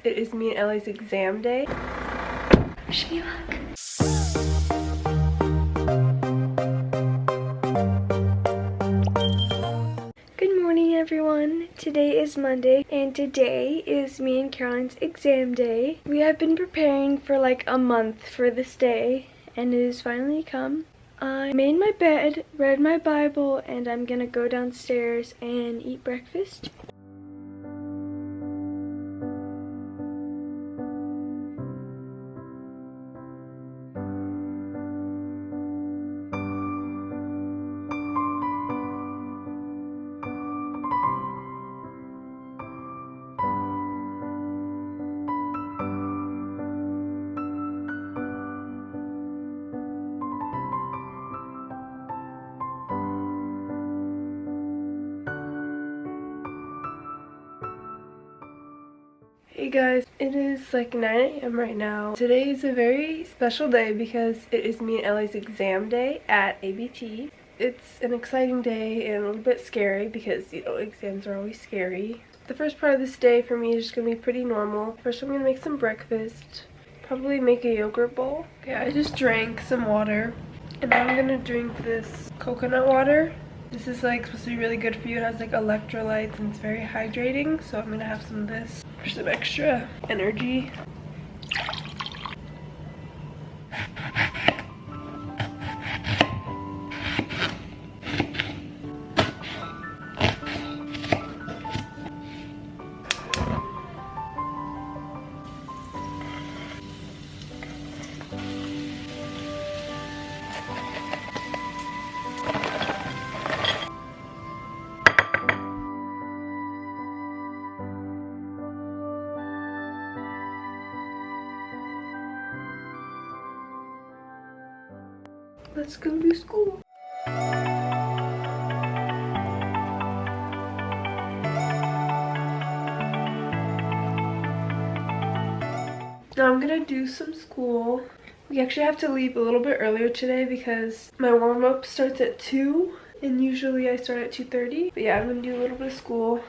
It is me and Ellie's exam day. Wish me luck. Good morning, everyone. Today is Monday, and today is me and Caroline's exam day. We have been preparing for like a month for this day, and it has finally come. I made my bed, read my Bible, and I'm gonna go downstairs and eat breakfast. Hey guys, it is like 9 a.m. right now. Today is a very special day because it is me and Ellie's exam day at ABT. It's an exciting day and a little bit scary because, you know, exams are always scary. The first part of this day for me is just going to be pretty normal. First I'm going to make some breakfast, probably make a yogurt bowl. Okay, I just drank some water and now I'm going to drink this coconut water. This is like supposed to be really good for you. It has like electrolytes and it's very hydrating, so I'm going to have some of this for some extra energy. Let's go to school. Now I'm gonna do some school. We actually have to leave a little bit earlier today because my warm-up starts at 2 and usually I start at 2:30. But yeah, I'm gonna do a little bit of school.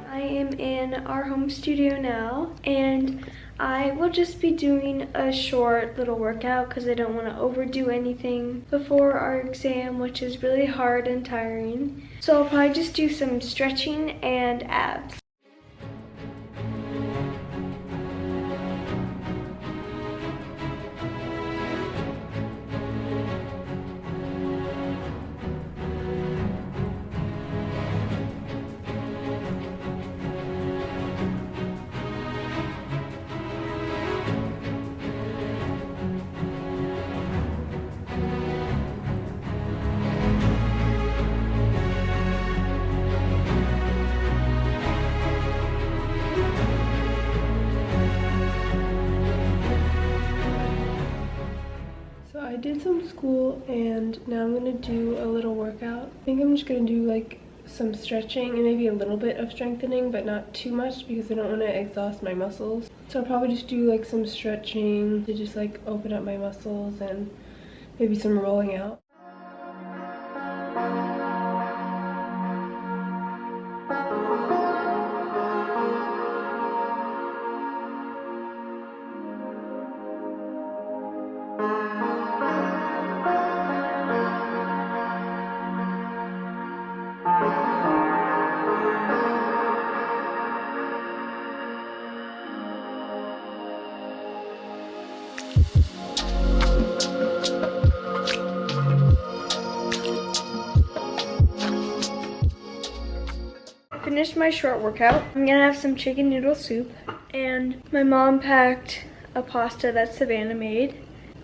I am in our home studio now, and I will just be doing a short little workout because I don't want to overdo anything before our exam, which is really hard and tiring. So I'll probably just do some stretching and abs. I did some school and now I'm gonna do a little workout. I think I'm just gonna do like some stretching and maybe a little bit of strengthening, but not too much because I don't want to exhaust my muscles. So I'll probably just do like some stretching to just like open up my muscles and maybe some rolling out. Finished my short workout. I'm gonna have some chicken noodle soup, and my mom packed a pasta that Savannah made.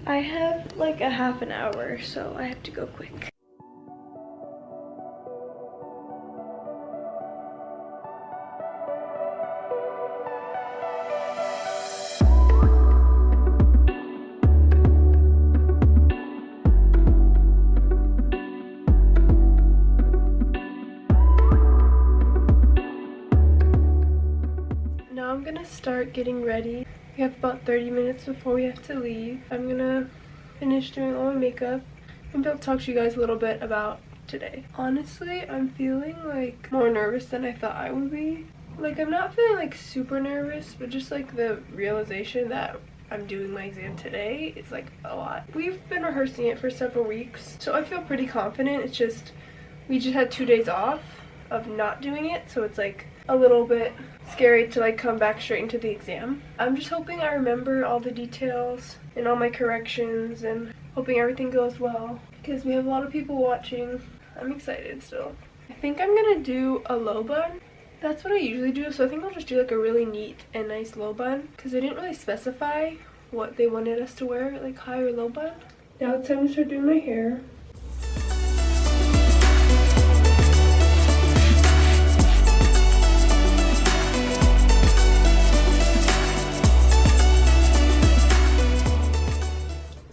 I have like a half an hour, so I have to go quick. Now I'm gonna start getting ready. We have about 30 minutes before we have to leave. I'm gonna finish doing all my makeup. Maybe I'll talk to you guys a little bit about today. Honestly, I'm feeling like more nervous than I thought I would be. Like, I'm not feeling like super nervous, but just like the realization that I'm doing my exam today is like a lot. We've been rehearsing it for several weeks, so I feel pretty confident. It's just, we just had 2 days off of not doing it, so it's like a little bit scary to like come back straight into the exam. I'm just hoping I remember all the details and all my corrections and hoping everything goes well because we have a lot of people watching. I'm excited still. I think I'm gonna do a low bun. That's what I usually do, so I think I'll just do like a really neat and nice low bun because they didn't really specify what they wanted us to wear, like high or low bun. Now it's time to start doing my hair.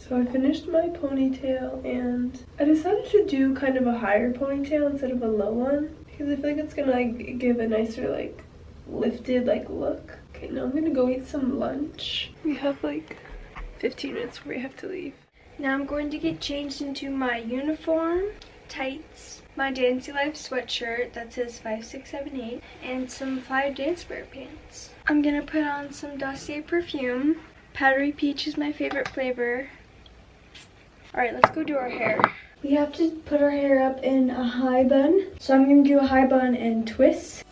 So I finished my ponytail and I decided to do kind of a higher ponytail instead of a low one because I feel like it's gonna like give a nicer like lifted like look. Okay, now I'm gonna go eat some lunch. We have like 15 minutes where we have to leave. Now I'm going to get changed into my uniform, tights, my Dancey Life sweatshirt that says 5678, and some 5 DANCEWEAR pants. I'm gonna put on some Dossier perfume. Powdery peach is my favorite flavor. Alright, let's go do our hair. We have to put our hair up in a high bun. So I'm going to do a high bun and twist.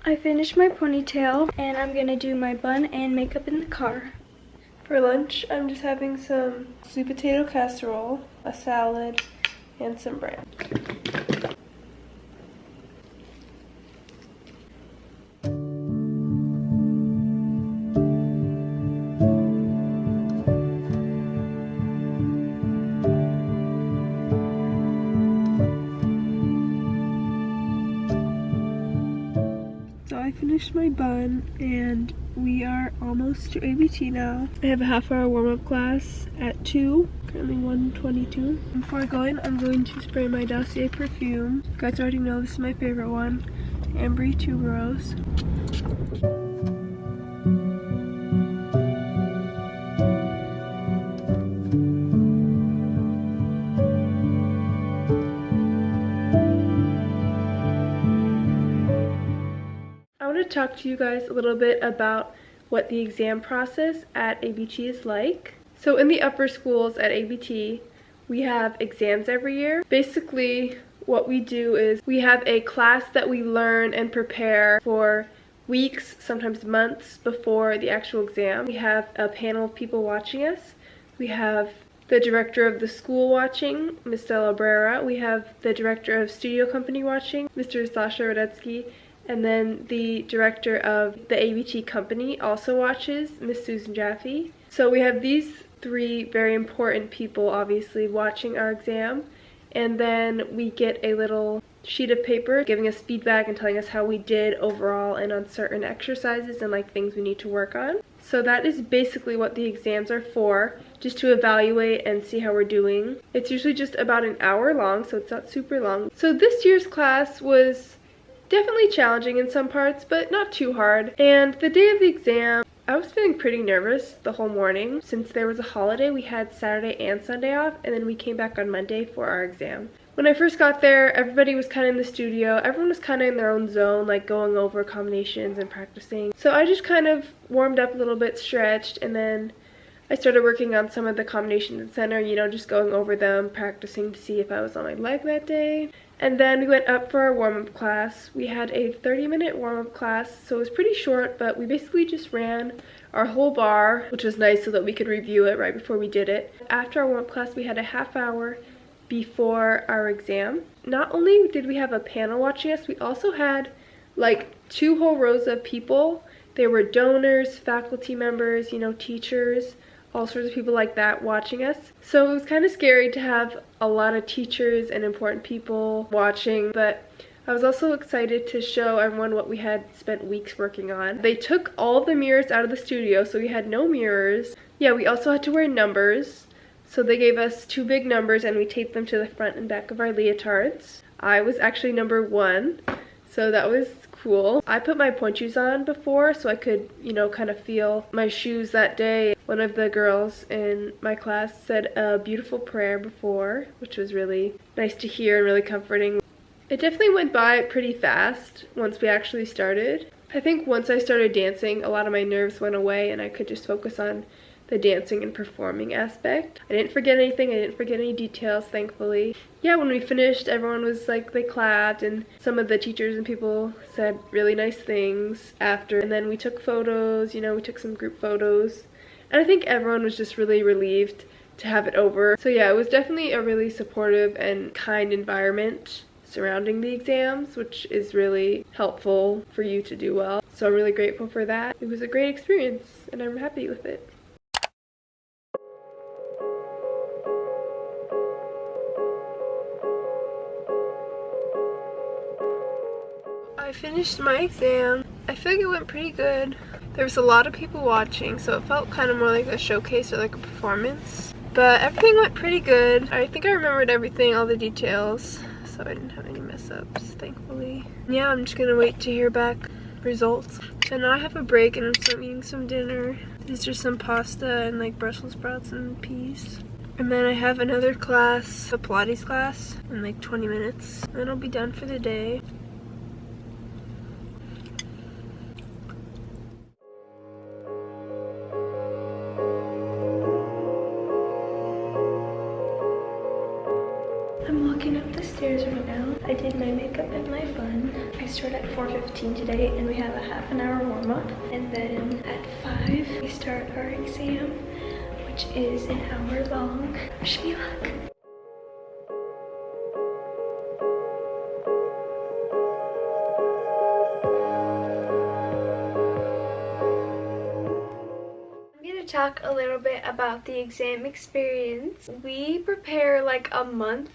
I finished my ponytail and I'm gonna do my bun and makeup in the car. For lunch, I'm just having some sweet potato casserole, a salad, and some bread. So I finished my bun and we are almost to ABT now. I have a half-hour warm-up class at 2, currently 1:22. Before I go in, I'm going to spray my Dossier perfume. You guys already know this is my favorite one, Ambery Tuberose. I want to talk to you guys a little bit about what the exam process at ABT is like. So in the upper schools at ABT, we have exams every year. Basically, what we do is we have a class that we learn and prepare for weeks, sometimes months before the actual exam. We have a panel of people watching us. We have the director of the school watching, Ms. Stella Brera. We have the director of studio company watching, Mr. Sasha Radetsky. And then the director of the ABT company also watches, Miss Susan Jaffe. So we have these 3 very important people obviously watching our exam. And then we get a little sheet of paper giving us feedback and telling us how we did overall and on certain exercises and like things we need to work on. So that is basically what the exams are for, just to evaluate and see how we're doing. It's usually just about an hour long, so it's not super long. So this year's class was definitely challenging in some parts, but not too hard. And the day of the exam, I was feeling pretty nervous the whole morning. Since there was a holiday, we had Saturday and Sunday off, and then we came back on Monday for our exam. When I first got there, everybody was kind of in the studio. Everyone was kind of in their own zone, like going over combinations and practicing. So I just kind of warmed up a little bit, stretched, and then I started working on some of the combinations in center, you know, just going over them, practicing to see if I was on my leg that day. And then we went up for our warm-up class. We had a 30-minute warm-up class, so it was pretty short, but we basically just ran our whole bar, which was nice so that we could review it right before we did it. After our warm-up class, we had a half hour before our exam. Not only did we have a panel watching us, we also had like 2 whole rows of people. They were donors, faculty members, you know, teachers, all sorts of people like that watching us. So it was kind of scary to have a lot of teachers and important people watching, but I was also excited to show everyone what we had spent weeks working on. They took all the mirrors out of the studio, so we had no mirrors. Yeah, we also had to wear numbers. So they gave us 2 big numbers and we taped them to the front and back of our leotards. I was actually number 1, so that was cool. I put my pointe shoes on before so I could, you know, kind of feel my shoes that day. One of the girls in my class said a beautiful prayer before, which was really nice to hear and really comforting. It definitely went by pretty fast once we actually started. I think once I started dancing, a lot of my nerves went away and I could just focus on the dancing and performing aspect. I didn't forget anything, I didn't forget any details, thankfully. Yeah, when we finished, everyone was like, they clapped, and some of the teachers and people said really nice things after. And then we took photos, you know, we took some group photos. And I think everyone was just really relieved to have it over. So yeah, it was definitely a really supportive and kind environment surrounding the exams, which is really helpful for you to do well. So I'm really grateful for that. It was a great experience and I'm happy with it. I finished my exam. I feel like it went pretty good. There was a lot of people watching, so it felt kind of more like a showcase or like a performance. But everything went pretty good. I think I remembered everything, all the details, so I didn't have any mess ups, thankfully. Yeah, I'm just gonna wait to hear back results. So now I have a break and I'm still eating some dinner. These are some pasta and like Brussels sprouts and peas. And then I have another class, a Pilates class, in like 20 minutes. And then I'll be done for the day. I'm walking up the stairs right now. I did my makeup and my bun. I start at 4:15 today and we have a half an hour warm up. And then at 5 we start our exam, which is an hour long. Wish me luck. Talk a little bit about the exam experience. We prepare like a month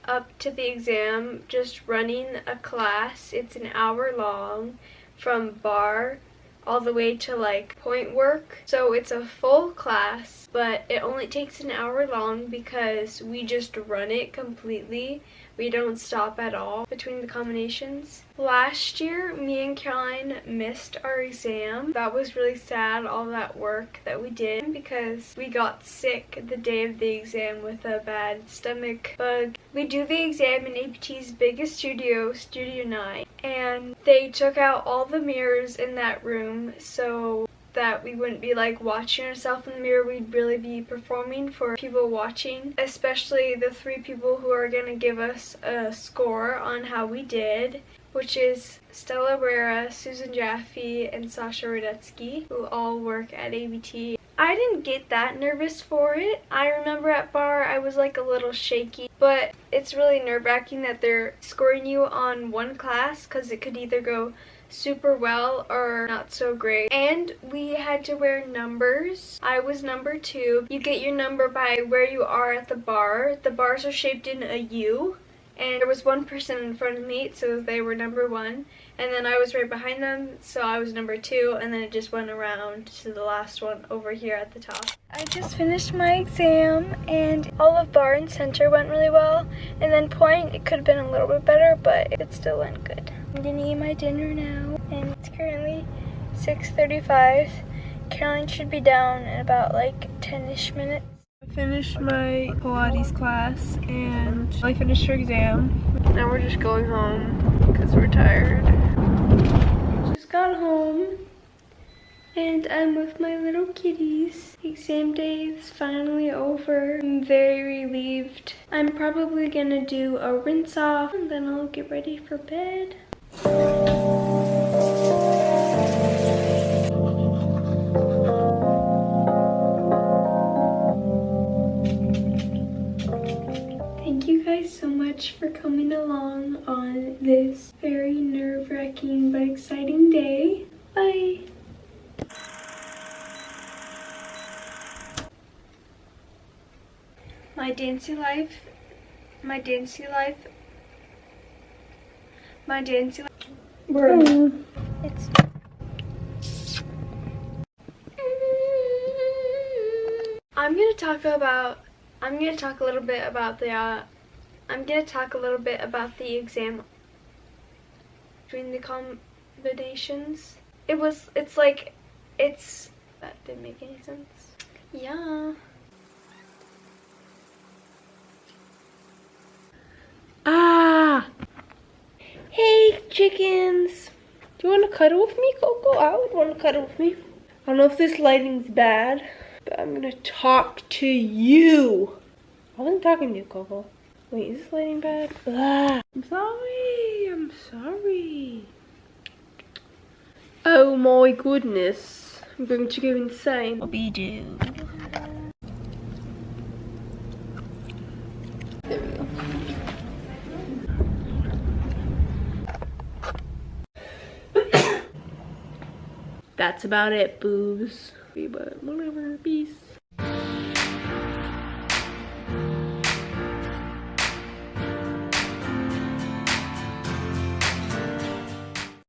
up to the exam just running a class. It's an hour long from bar all the way to like point work. So it's a full class, but it only takes an hour long because we just run it completely. We don't stop at all between the combinations. Last year, me and Caroline missed our exam. That was really sad, all that work that we did, because we got sick the day of the exam with a bad stomach bug. We do the exam in ABT's biggest studio, Studio 9, and they took out all the mirrors in that room so that we wouldn't be like watching ourselves in the mirror. We'd really be performing for people watching, especially the 3 people who are gonna give us a score on how we did, which is Stella Guerra, Susan Jaffe, and Sasha Radetsky, who all work at ABT. I didn't get that nervous for it. I remember at bar I was like a little shaky, but it's really nerve-wracking that they're scoring you on one class because it could either go super well or not so great. And we had to wear numbers. I was number 2. You get your number by where you are at the bar. The bars are shaped in a U, and there was one person in front of me, so they were number 1, and then I was right behind them, so I was number 2, and then it just went around to the last one over here at the top. I just finished my exam, and all of bar and center went really well, and then point, it could have been a little bit better, but it still went good. I'm gonna eat my dinner now, and it's currently 6:35. Caroline should be down in about like 10-ish minutes. I finished my Pilates class and I finished her exam. Now we're just going home because we're tired. Just got home and I'm with my little kitties. Exam day is finally over. I'm very relieved. I'm probably gonna do a rinse off and then I'll get ready for bed. Thank you guys so much for coming along on this very nerve-wracking but exciting day. Bye! My dancey life My dancing. Bro. It's. I'm gonna talk a little bit about the exam between the combinations. That didn't make any sense. Yeah. Ah! Hey, chickens! Do you want to cuddle with me, Coco? I would want to cuddle with me. I don't know if this lighting's bad, but I'm gonna talk to you. I wasn't talking to you, Coco. Wait, is this lighting bad? Ah, I'm sorry. Oh my goodness. I'm going to go insane. What we do? There we go. That's about it, boobs. But whatever.